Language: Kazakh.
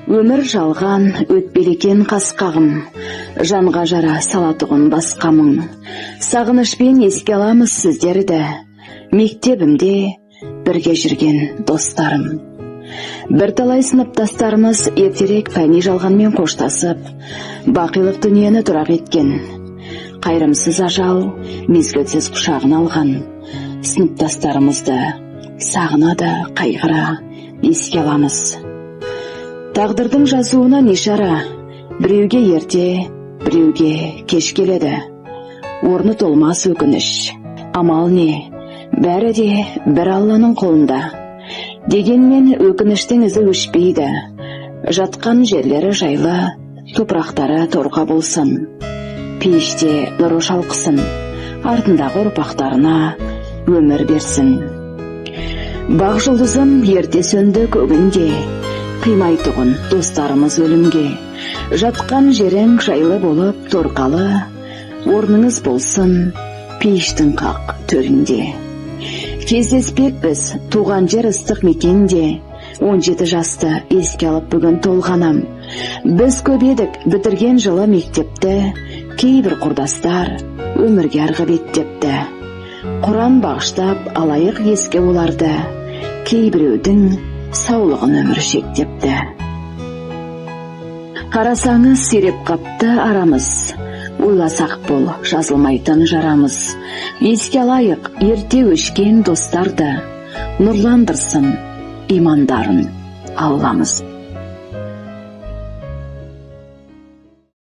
Өмір жалған, өтпелекен қасқағым, жанға жара салатұғын басқамың. Сағынышпен еске аламыз сіздерді, мектебімде бірге жүрген достарым. Бірталай сыныптастарымыз ертерек фәни жалғанмен қоштасып, бақилық дүниені тұрақ еткен. Қайрымсыз ажал, мезгілсіз құшағын алған. Сыныптастарымызды сағынады, қайғыра еске аламыз. Тағдырдың жазуына не шара, біреуге ерте, біреуге кеш келеді. Орны толмас өкініш, амал не, бәрі де бір Алланың қолында. Дегенмен өкініштің ізі өшпейді, жатқан жерлері жайлы, топырақтары торқа болсын. Пейіште нұры шалқысын, артындағы ұрпақтарына өмір берсін. Бақ жұлдызым ерте сөнді көгінде, қимайтұғын достарымыз өлімге. Жатқан жерің жайлы болып торқалы, орныңыз болсын пейіштің қақ төрінде. Кездеспекпіз туған жер ыстық мекенде, 17 жасты еске алып бүгін толғанам. Біз көп едік бітірген жылы мектепті, кейбір құрдастар өмірге арғы беттепті. Құран бағыштап алайық еске оларды, кейбіреудің саулығын өмір шектепті. Қарасаңыз сиреп қапты арамыз, ойласақ бұл жазылмайтын жарамыз. Еске алайық ерте өшкен достарды, нұрландырсын имандарын Алламыз.